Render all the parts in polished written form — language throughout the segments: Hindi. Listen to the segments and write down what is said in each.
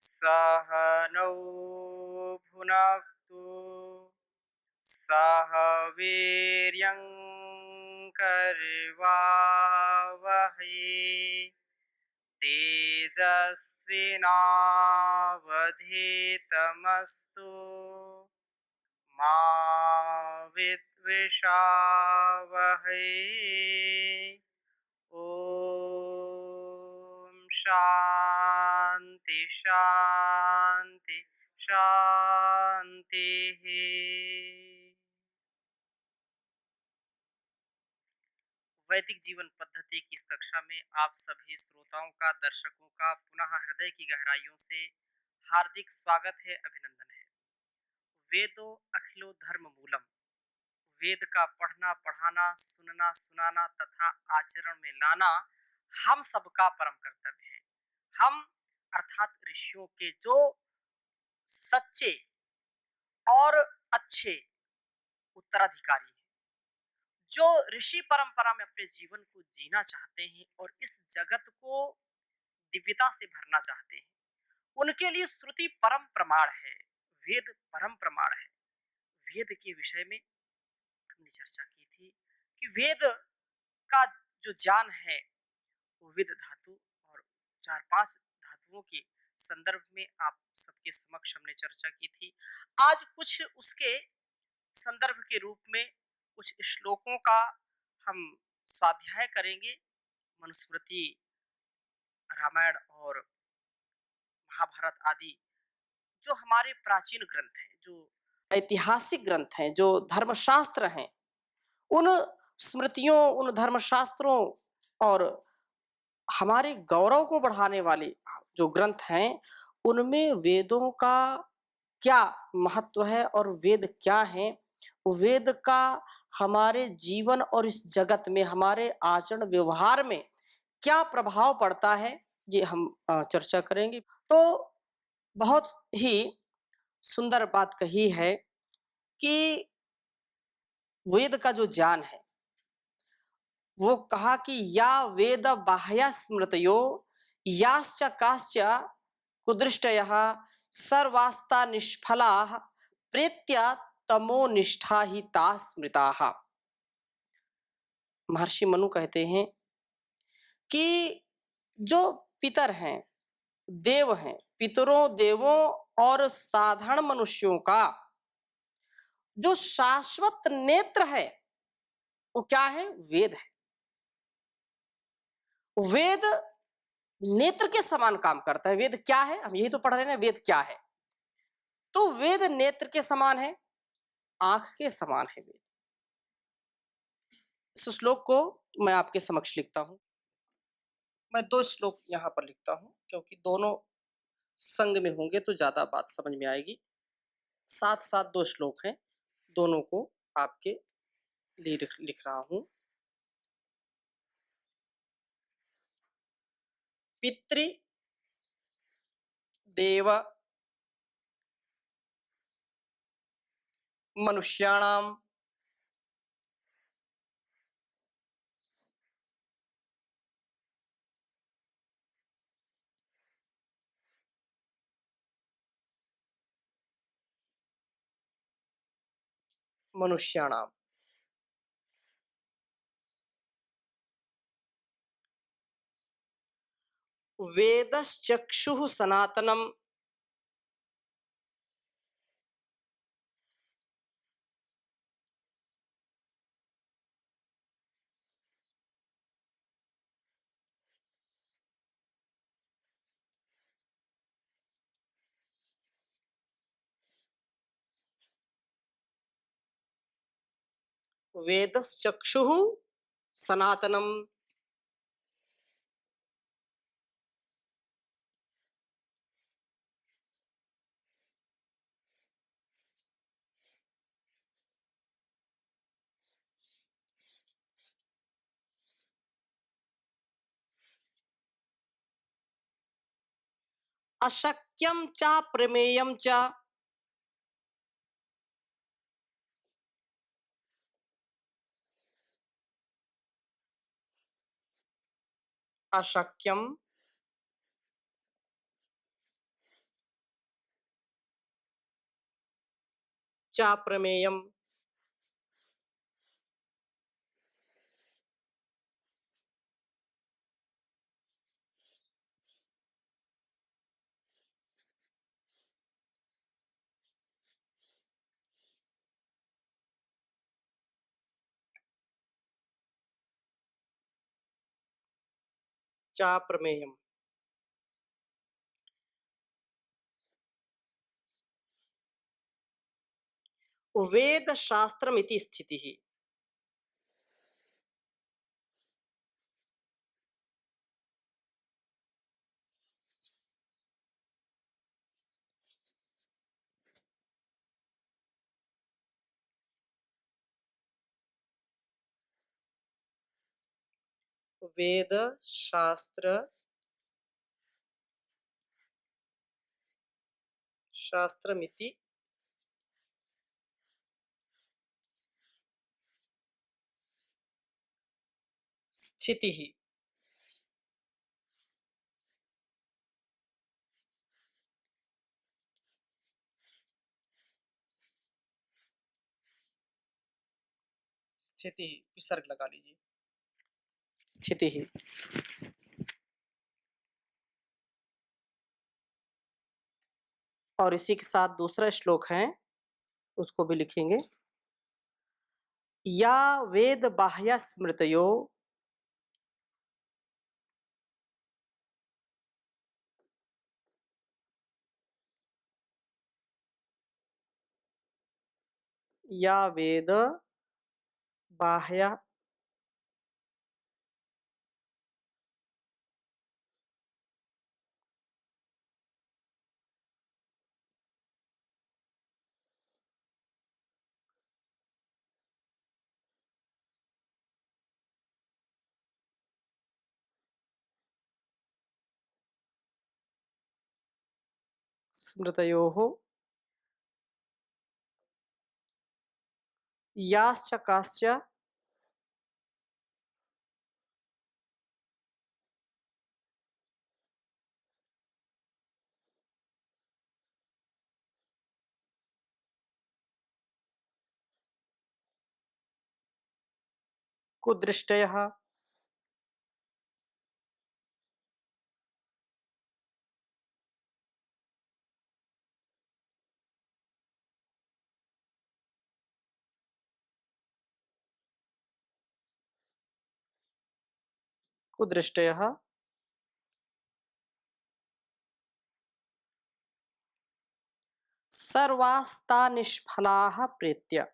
सह नौ भुनक्तु सह वीर्यं करवावहै तेजस्विनावधीतमस्तु मा विद्विषावहै। ओम शांति शांति शांति। वैदिक जीवन पद्धति की इस कक्षा में आप सभी श्रोताओं का, दर्शकों का पुनः हृदय की गहराइयों से हार्दिक स्वागत है, अभिनंदन है। वेदो अखिलो धर्म मूलम। वेद का पढ़ना, पढ़ाना, सुनना, सुनाना तथा आचरण में लाना हम सबका परम कर्तव्य है। हम अर्थात ऋषियों के जो सच्चे और अच्छे उत्तराधिकारी हैं, जो ऋषि परंपरा में अपने जीवन को जीना चाहते हैं और इस जगत को दिव्यता से भरना चाहते हैं, उनके लिए श्रुति परम प्रमाण है, वेद परम प्रमाण है। वेद के विषय में हमने चर्चा की थी कि वेद का जो ज्ञान है वो वेद धातु और 4-5 धातुओं के संदर्भ में आप सबके समक्ष हमने चर्चा की थी। आज कुछ उसके संदर्भ के रूप में कुछ श्लोकों का हम स्वाध्याय करेंगे। मनुस्मृति, रामायण और महाभारत आदि जो हमारे प्राचीन ग्रंथ हैं, जो ऐतिहासिक ग्रंथ हैं, जो धर्मशास्त्र हैं, उन स्मृतियों, उन धर्मशास्त्रों और हमारे गौरव को बढ़ाने वाले जो ग्रंथ हैं, उनमें वेदों का क्या महत्व है और वेद क्या है, वेद का हमारे जीवन और इस जगत में, हमारे आचरण व्यवहार में क्या प्रभाव पड़ता है, ये हम चर्चा करेंगे। तो बहुत ही सुंदर बात कही है कि वेद का जो ज्ञान है, वो कहा कि या वेद बाह्य स्मृतयो याश्च काश्च कुदृष्टयः सर्वास्ता निष्फलाः प्रेत्य तमोनिष्ठा ही ता स्मृताः। महर्षि मनु कहते हैं कि जो पितर हैं, देव हैं, पितरों, देवों और साधारण मनुष्यों का जो शाश्वत नेत्र है वो क्या है? वेद है। वेद नेत्र के समान काम करता है। वेद क्या है? हम यही तो पढ़ रहे हैं, वेद क्या है? तो वेद नेत्र के समान है, आंख के समान है वेद। इस श्लोक को मैं आपके समक्ष लिखता हूं। मैं 2 श्लोक यहां पर लिखता हूं क्योंकि दोनों संग में होंगे तो ज्यादा बात समझ में आएगी। साथ साथ 2 श्लोक हैं, दोनों को आपके लिए लिख रहा हूं। पितृ देव मनुष्याणाम मनुष्याणाम वेदश्चक्षुः सनातनम वेदश्चक्षुः सनातनम अशक्यम च प्रमेयम च अशक्यम चा प्रमेयम। चा प्रमेयम। वेद शास्त्रमिति स्थितिः। वेद शास्त्र शास्त्रमिति स्थितिः। स्थिति विसर्ग लगा लीजिए। स्थिति ही। और इसी के साथ दूसरा श्लोक है, उसको भी लिखेंगे। या वेद बाह्य स्मृतयो या वेद बाह्य स्मृतयोः याश्च काश्च कुदृष्टयः कुदृष्टयः सर्वास्ता निष्फलाः प्रेत्य।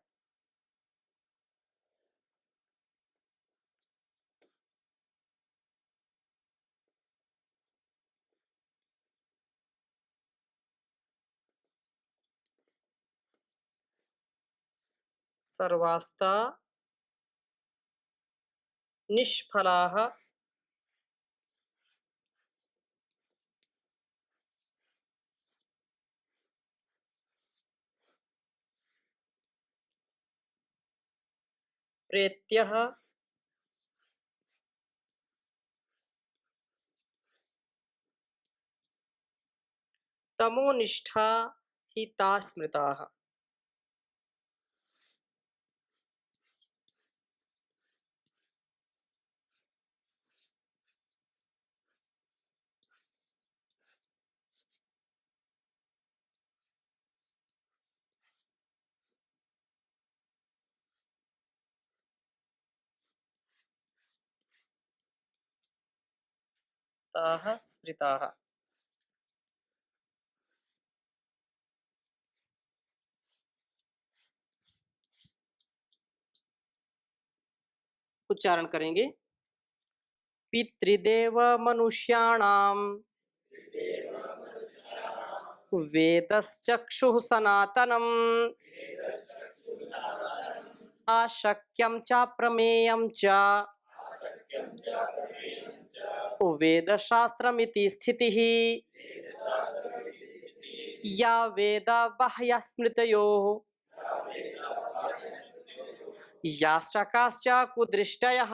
सर्वास्ता निष्फलाः प्रेत्यः तमोनिष्ठा हि ता स्मृताः। ताः स्मृताः। उच्चारण करेंगे। पितृदेव मनुष्याणाम वेदश्चक्षुः सनातनम् अशक्यं च प्रमेयं च वेदशास्त्रमिति स्थितिः। या वेद बाह्य स्मृतयोः याश्च काश्च कुदृष्टयः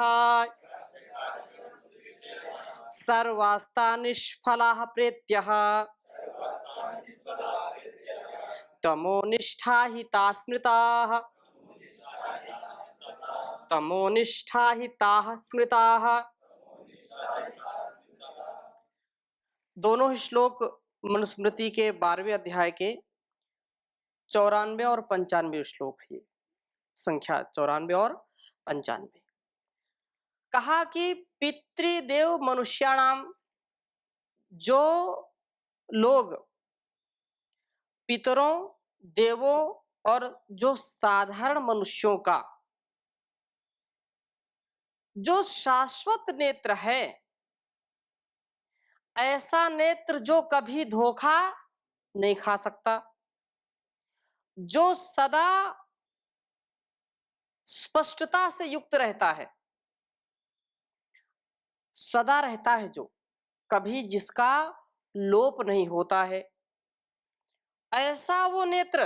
सर्वास्ता निष्फलाः प्रेत्यः तमोनिष्ठा हिता स्मृताः, तमोनिष्ठा हिताः स्मृताः। दोनों ही श्लोक मनुस्मृति के 12वें अध्याय के 94 और 95 श्लोक है। संख्या 94 और 95। कहा कि पितृदेव मनुष्याणाम, जो लोग पितरों, देवों और जो साधारण मनुष्यों का जो शाश्वत नेत्र है, ऐसा नेत्र जो कभी धोखा नहीं खा सकता, जो सदा स्पष्टता से युक्त रहता है, सदा रहता है, जो कभी जिसका लोप नहीं होता है, ऐसा वो नेत्र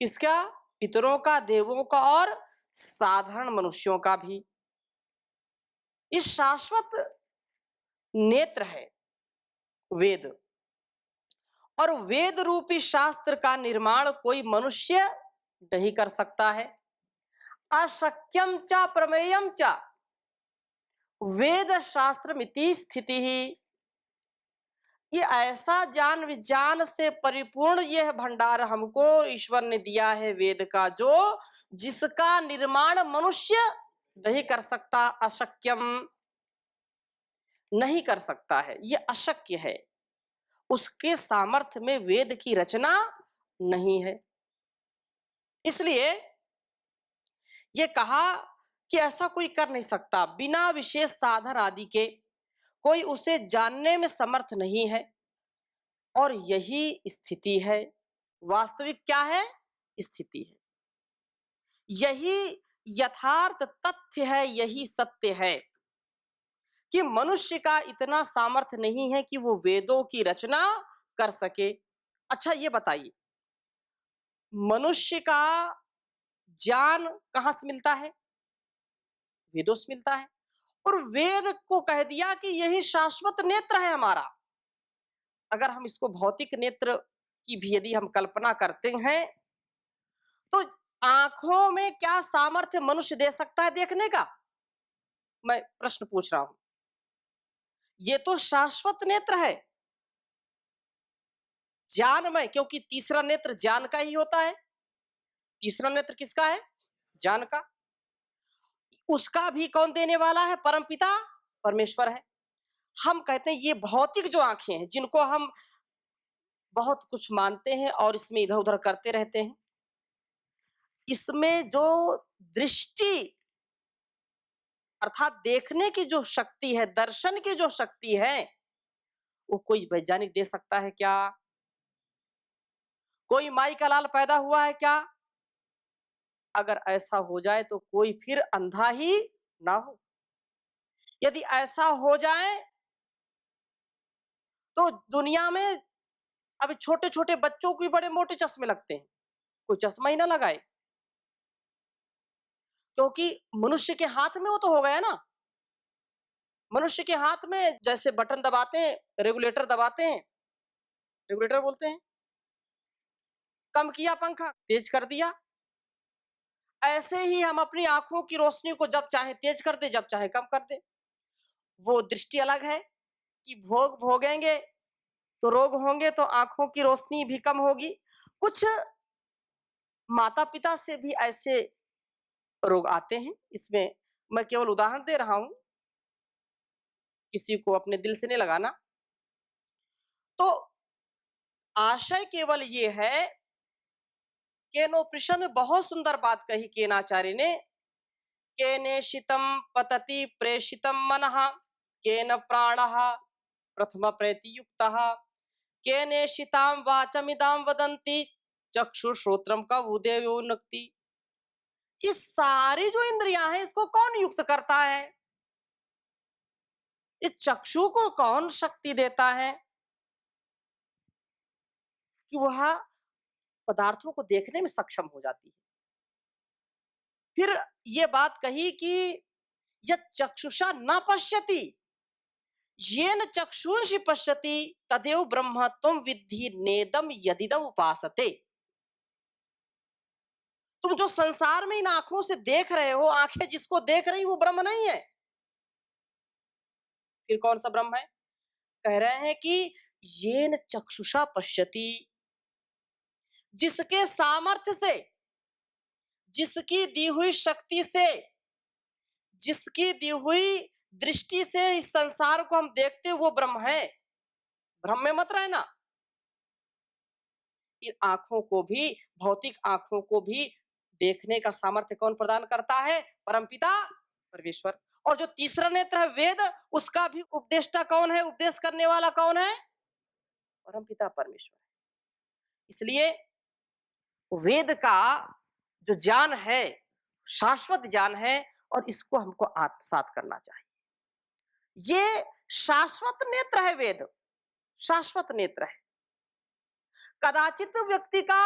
किसका? पितरों का, देवों का और साधारण मनुष्यों का भी। इस शाश्वत नेत्र है वेद, और वेद रूपी शास्त्र का निर्माण कोई मनुष्य नहीं कर सकता है। अशक्यम च प्रमेयम च वेद शास्त्रमिति स्थिति ही। ये ऐसा ज्ञान विज्ञान से परिपूर्ण यह भंडार हमको ईश्वर ने दिया है वेद का, जो जिसका निर्माण मनुष्य नहीं कर सकता, अशक्यम नहीं कर सकता है, ये अशक्य है, उसके सामर्थ्य में वेद की रचना नहीं है। इसलिए ये कहा कि ऐसा कोई कर नहीं सकता, बिना विशेष साधन आदि के कोई उसे जानने में समर्थ नहीं है। और यही स्थिति है, वास्तविक क्या है? स्थिति है, यही यथार्थ तथ्य है, यही सत्य है कि मनुष्य का इतना सामर्थ्य नहीं है कि वो वेदों की रचना कर सके। अच्छा ये बताइए, मनुष्य का ज्ञान कहां से मिलता है? वेदों से मिलता है। और वेद को कह दिया कि यही शाश्वत नेत्र है हमारा। अगर हम इसको भौतिक नेत्र की भी यदि हम कल्पना करते हैं, तो आंखों में क्या सामर्थ्य मनुष्य दे सकता है देखने का? मैं प्रश्न पूछ रहा हूं। ये तो शाश्वत नेत्र है, ज्ञानमय, क्योंकि तीसरा नेत्र ज्ञान का ही होता है। तीसरा नेत्र किसका है? ज्ञान का। उसका भी कौन देने वाला है? परमपिता परमेश्वर है। हम कहते हैं ये भौतिक जो आंखें हैं, जिनको हम बहुत कुछ मानते हैं और इसमें इधर उधर करते रहते हैं, इसमें जो दृष्टि अर्थात देखने की जो शक्ति है, दर्शन की जो शक्ति है, वो कोई वैज्ञानिक दे सकता है क्या? कोई माई का लाल पैदा हुआ है क्या? अगर ऐसा हो जाए तो कोई फिर अंधा ही ना हो। यदि ऐसा हो जाए तो दुनिया में अभी छोटे छोटे बच्चों को भी बड़े मोटे चश्मे लगते हैं, कोई चश्मा ही ना लगाए, क्योंकि मनुष्य के हाथ में वो तो हो गया ना। मनुष्य के हाथ में जैसे बटन दबाते हैं, रेगुलेटर दबाते हैं, रेगुलेटर बोलते हैं, कम किया पंखा, तेज कर दिया। ऐसे ही हम अपनी आंखों की रोशनी को जब चाहे तेज कर दे, जब चाहे कम कर दे। वो दृष्टि अलग है कि भोग भोगेंगे तो रोग होंगे, तो आंखों की रोशनी भी कम होगी। कुछ माता पिता से भी ऐसे रोग आते हैं। इसमें मैं केवल उदाहरण दे रहा हूं, किसी को अपने दिल से नहीं लगाना। तो आशय केवल ये है, केनोपनिषद में बहुत सुंदर बात कही केनाचार्य ने, केनेशितम पतति प्रेषितम मनः, केन प्राणः प्रथम प्रैतियुक्तः, केनेशिताम वाचमिदाम वदन्ति, चक्षुश्रोत्रम का उदयो नक्ति। ये सारी जो इंद्रियां हैं, इसको कौन युक्त करता है? इस चक्षु को कौन शक्ति देता है कि वह पदार्थों को देखने में सक्षम हो जाती है? फिर ये बात कही कि यह चक्षुषा न पश्यति, येन चक्षुंषि पश्यति तदेव ब्रह्म त्वं विद्धि नेदम यदिदम उपासते। तुम जो संसार में इन आंखों से देख रहे हो, आंखें जिसको देख रही वो ब्रह्म नहीं है। फिर कौन सा ब्रह्म है? कह रहे हैं कि येन चक्षुषा पश्यति, जिसके सामर्थ्य से, जिसकी दी हुई शक्ति से, जिसकी दी हुई दृष्टि से इस संसार को हम देखते वो ब्रह्म है। भ्रम में मत रहना। इन आंखों को भी, भौतिक आंखों को भी देखने का सामर्थ्य कौन प्रदान करता है? परमपिता परमेश्वर। और जो तीसरा नेत्र है वेद, उसका भी उपदेष्टा कौन है? उपदेश करने वाला कौन है? परमपिता परमेश्वर। इसलिए वेद का जो ज्ञान है शाश्वत ज्ञान है और इसको हमको आत्मसात करना चाहिए। ये शाश्वत नेत्र है वेद, शाश्वत नेत्र है। कदाचित व्यक्ति का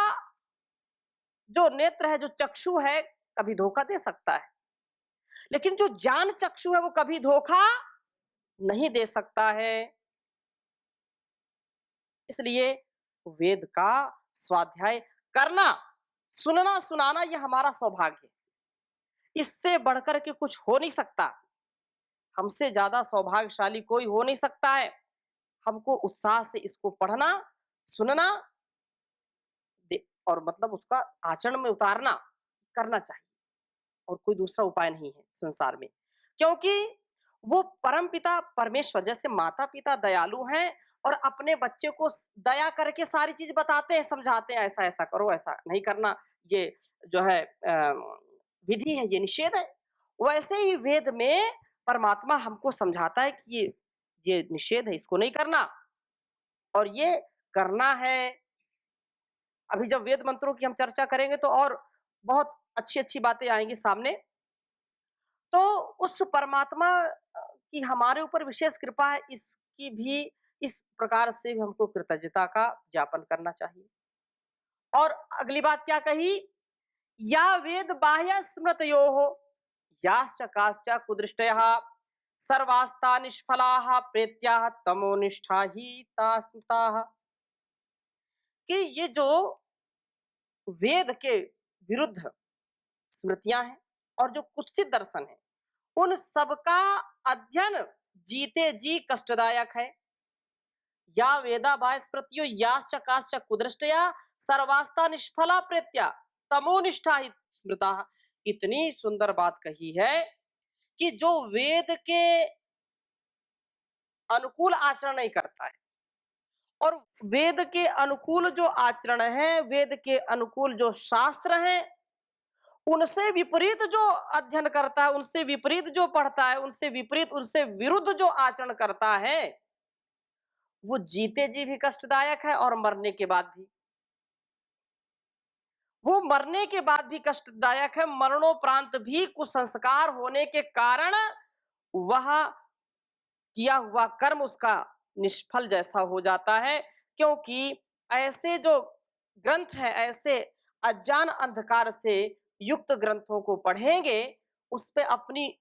जो नेत्र है, जो चक्षु है, कभी धोखा दे सकता है, लेकिन जो ज्ञान चक्षु है वो कभी धोखा नहीं दे सकता है। इसलिए वेद का स्वाध्याय करना, सुनना सुनाना ये हमारा सौभाग्य है। इससे बढ़कर के कुछ हो नहीं सकता। हमसे ज्यादा सौभाग्यशाली कोई हो नहीं सकता है। हमको उत्साह से इसको पढ़ना, सुनना और मतलब उसका आचरण में उतारना करना चाहिए, और कोई दूसरा उपाय नहीं है संसार में। क्योंकि वो परमपिता परमेश्वर जैसे माता पिता दयालु हैं और अपने बच्चे को दया करके सारी चीज बताते हैं, समझाते हैं, ऐसा ऐसा करो, ऐसा नहीं करना, ये जो है विधि है, ये निषेध है। वैसे ही वेद में परमात्मा हमको समझाता है कि ये निषेध है, इसको नहीं करना और ये करना है। अभी जब वेद मंत्रों की हम चर्चा करेंगे तो और बहुत अच्छी अच्छी बातें आएंगी सामने। तो उस परमात्मा की हमारे ऊपर विशेष कृपा है, इसकी भी इस प्रकार से भी हमको कृतज्ञता का ज्ञापन करना चाहिए। और अगली बात क्या कही? या वेद बाह्य स्मृतयो हो याश्च काश्च कुदृष्टयः सर्वास्ता निष्फलाः प्रेत्याः तमोनिष्ठा ही ता स्मृताः। कि ये जो वेद के विरुद्ध स्मृतियां हैं और जो कुत्सित दर्शन है, उन सबका अध्ययन जीते जी कष्टदायक है। या वेदा बाह्य स्मृतियो याश्च काश्च कुदृष्टया सर्वास्ता निष्फला प्रेत्या तमोनिष्ठा ही स्मृता। इतनी सुंदर बात कही है कि जो वेद के अनुकूल आचरण नहीं करता है, और वेद के अनुकूल जो आचरण है, वेद के अनुकूल जो शास्त्र हैं, उनसे विपरीत जो अध्ययन करता है, उनसे विपरीत जो पढ़ता है, उनसे विपरीत, उनसे विरुद्ध जो आचरण करता है, वो जीते जी भी कष्टदायक है और मरने के बाद भी। वो मरने के बाद भी कष्टदायक है। मरणोपरांत भी कुसंस्कार होने के कारण वह किया हुआ कर्म उसका निष्फल जैसा हो जाता है। क्योंकि ऐसे जो ग्रंथ है, ऐसे अज्ञान अंधकार से युक्त ग्रंथों को पढ़ेंगे, उस पे अपनी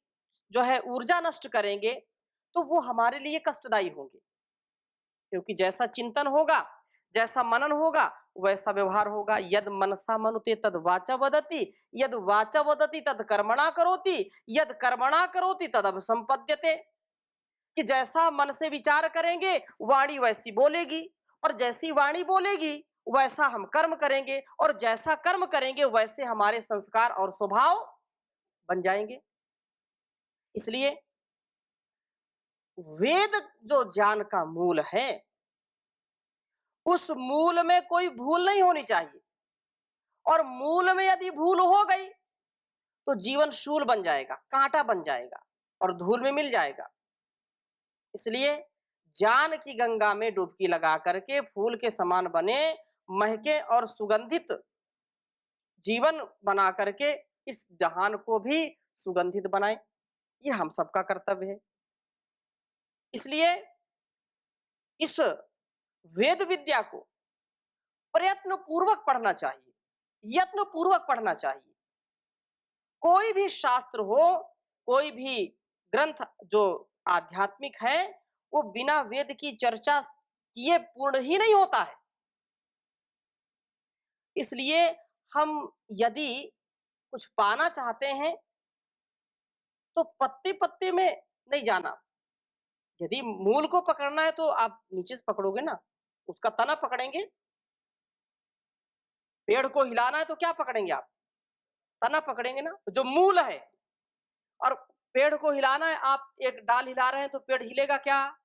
जो है ऊर्जा नष्ट करेंगे, तो वो हमारे लिए कष्टदायी होंगे। क्योंकि जैसा चिंतन होगा, जैसा मनन होगा, वैसा व्यवहार होगा। यद मनसा मनुते तद वाचा वदति, यद वाचा वदति तद कर्मणा करोति, यद कर्मणा करोति तद अभिसंपद्यते। कि जैसा मन से विचार करेंगे वाणी वैसी बोलेगी, और जैसी वाणी बोलेगी वैसा हम कर्म करेंगे, और जैसा कर्म करेंगे वैसे हमारे संस्कार और स्वभाव बन जाएंगे। इसलिए वेद जो ज्ञान का मूल है, उस मूल में कोई भूल नहीं होनी चाहिए। और मूल में यदि भूल हो गई तो जीवन शूल बन जाएगा, कांटा बन जाएगा और धूल में मिल जाएगा। इसलिए ज्ञान की गंगा में डुबकी लगा करके फूल के समान बने, महके और सुगंधित जीवन बना करके इस जहान को भी सुगंधित बनाए, ये हम सबका कर्तव्य है। इसलिए इस वेद विद्या को प्रयत्न पूर्वक पढ़ना चाहिए, यत्न पूर्वक पढ़ना चाहिए। कोई भी शास्त्र हो, कोई भी ग्रंथ जो आध्यात्मिक है, वो बिना वेद की चर्चा किए पूर्ण ही नहीं होता है। इसलिए हम यदि कुछ पाना चाहते हैं तो पत्ते-पत्ते में नहीं जाना। यदि मूल को पकड़ना है तो आप नीचे से पकड़ोगे ना, उसका तना पकड़ेंगे। पेड़ को हिलाना है तो क्या पकड़ेंगे आप? तना पकड़ेंगे ना, जो मूल है। और पेड़ को हिलाना है, आप एक डाल हिला रहे हैं तो पेड़ हिलेगा क्या?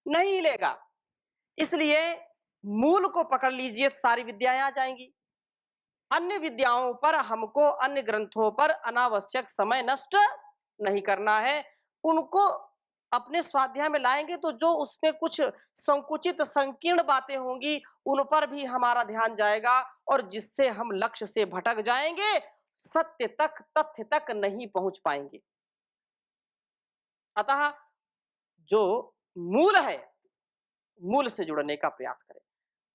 नहीं हिलेगा। इसलिए मूल को पकड़ लीजिए तो सारी विद्याएं आ जाएंगी। अन्य विद्याओं पर हमको, अन्य ग्रंथों पर अनावश्यक समय नष्ट नहीं करना है। उनको अपने स्वाध्याय में लाएंगे तो जो उसमें कुछ संकुचित संकीर्ण बातें होंगी उन पर भी हमारा ध्यान जाएगा और जिससे हम लक्ष्य से भटक जाएंगे, सत्य तक, तथ्य तक नहीं पहुंच पाएंगे। अतः जो मूल है, मूल से जुड़ने का प्रयास करें।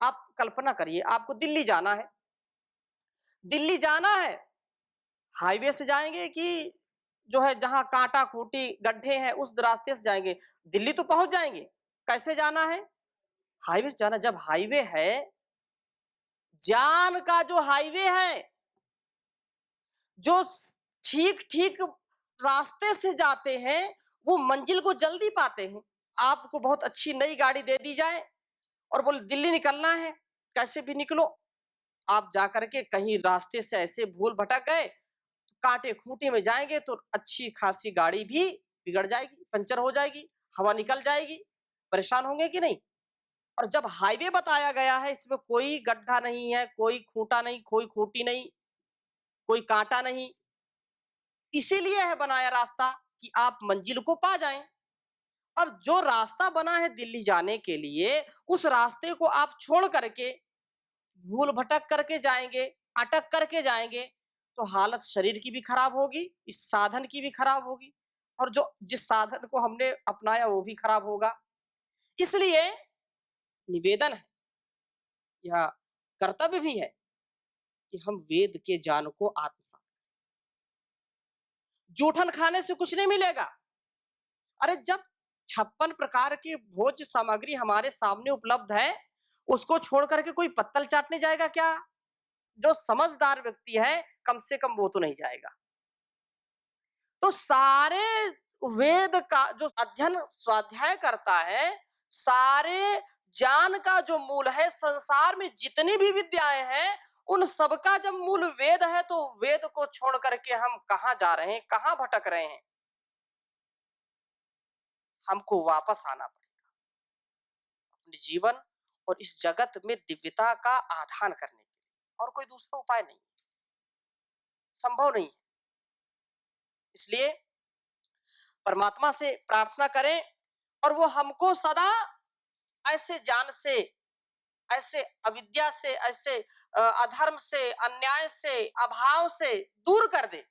आप कल्पना करिए, आपको दिल्ली जाना है। दिल्ली जाना है, हाईवे से जाएंगे कि जो है जहां कांटा खूंटी गड्ढे हैं उस रास्ते से जाएंगे? दिल्ली तो पहुंच जाएंगे। कैसे जाना है? हाईवे से जाना। जब हाईवे है, जान का जो हाईवे है, जो ठीक ठीक रास्ते से जाते हैं वो मंजिल को जल्दी पाते हैं। आपको बहुत अच्छी नई गाड़ी दे दी जाए और बोले दिल्ली निकलना है, कैसे भी निकलो। आप जाकर के कहीं रास्ते से ऐसे भूल भटक गए, कांटे खूंटे में जाएंगे तो अच्छी खासी गाड़ी भी बिगड़ जाएगी, पंचर हो जाएगी, हवा निकल जाएगी, परेशान होंगे कि नहीं? और जब हाईवे बताया गया है, इसमें कोई गड्ढा नहीं है, कोई खूंटा नहीं, कोई खूंटी नहीं, कोई कांटा नहीं, इसीलिए है बनाया रास्ता कि आप मंजिल को पा जाएं। अब जो रास्ता बना है दिल्ली जाने के लिए, उस रास्ते को आप छोड़ करके भूल भटक करके जाएंगे, अटक करके जाएंगे, तो हालत शरीर की भी खराब होगी, इस साधन की भी खराब होगी और जो जिस साधन को हमने अपनाया वो भी खराब होगा। इसलिए निवेदन है, यह कर्तव्य भी है कि हम वेद के ज्ञान को आत्मसात। जूठन खाने से कुछ नहीं मिलेगा। अरे जब 56 प्रकार की भोज्य सामग्री हमारे सामने उपलब्ध है, उसको छोड़ करके कोई पत्तल चाटने जाएगा क्या? जो समझदार व्यक्ति है कम से कम वो तो नहीं जाएगा। तो सारे वेद का जो अध्ययन स्वाध्याय करता है, सारे ज्ञान का जो मूल है, संसार में जितनी भी विद्याएं हैं उन सबका जब मूल वेद है तो वेद को छोड़ करके हम कहाँ जा रहे हैं, कहाँ भटक रहे हैं? हमको वापस आना पड़ेगा अपने जीवन और इस जगत में दिव्यता का आधान करने के लिए। और कोई दूसरा उपाय नहीं है, संभव नहीं है। इसलिए परमात्मा से प्रार्थना करें और वो हमको सदा ऐसे ज्ञान से, ऐसे अविद्या से, ऐसे अधर्म से, अन्याय से, अभाव से दूर कर दे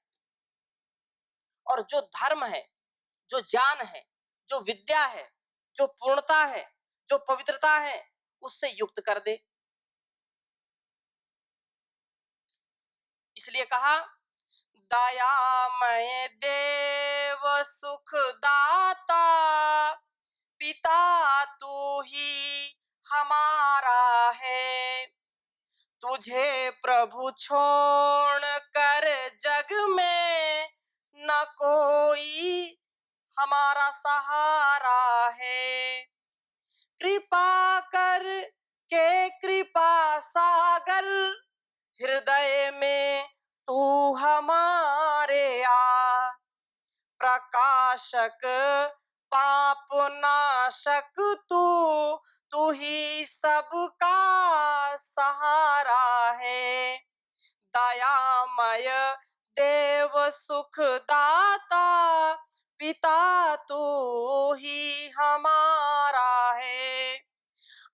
और जो धर्म है, जो ज्ञान है, जो विद्या है, जो पूर्णता है, जो पवित्रता है, उससे युक्त कर दे। इसलिए कहा, दयामय देव सुख दाता, पिता तू ही हमारा है। तुझे प्रभु छोड़ कर जग में न कोई हमारा सहारा है। कृपा कर के कृपा सागर हृदय में तू हमारे आ। प्रकाशक पाप नाशक तू, तू ही सबका सहारा है। दयामय देव सुख दाता, पिता तू ही हमारा है।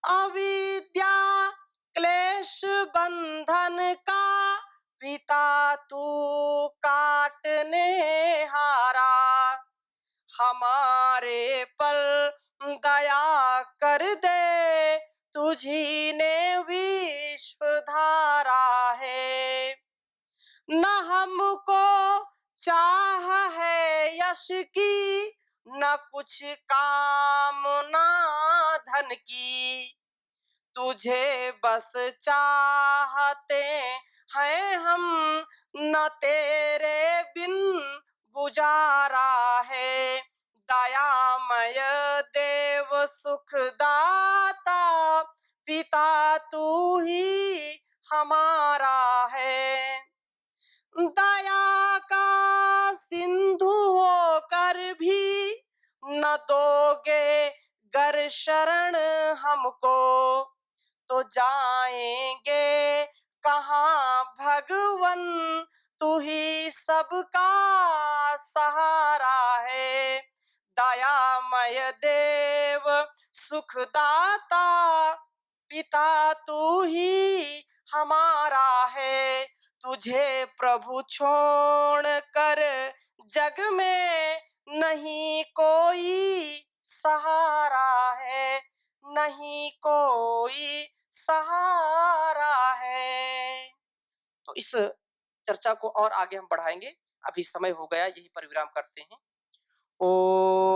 अविद्या क्लेश बंधन का पिता तू काटने हारा। हमारे पर दया कर दे, तुझी ने विश्व धारा है। न हमको चाह है यश की, न कुछ काम ना धन की, तुझे बस चाहते हैं हम, न तेरे बिन गुजारा है। दयामय देव सुखदाता, पिता तू ही हमारा है। दया का सिंधु होकर भी न दोगे गर शरण हमको, तो जाएंगे कहाँ भगवन, तू ही सबका सहारा है। दयामय देव सुखदाता, पिता तू ही हमारा है। तुझे प्रभु छोड़ कर जग में नहीं कोई सहारा है, नहीं कोई सहारा है। तो इस चर्चा को और आगे हम बढ़ाएंगे, अभी समय हो गया, यही पर विराम करते हैं। ओम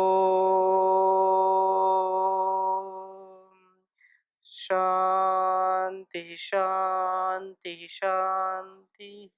शांति शांति शांति।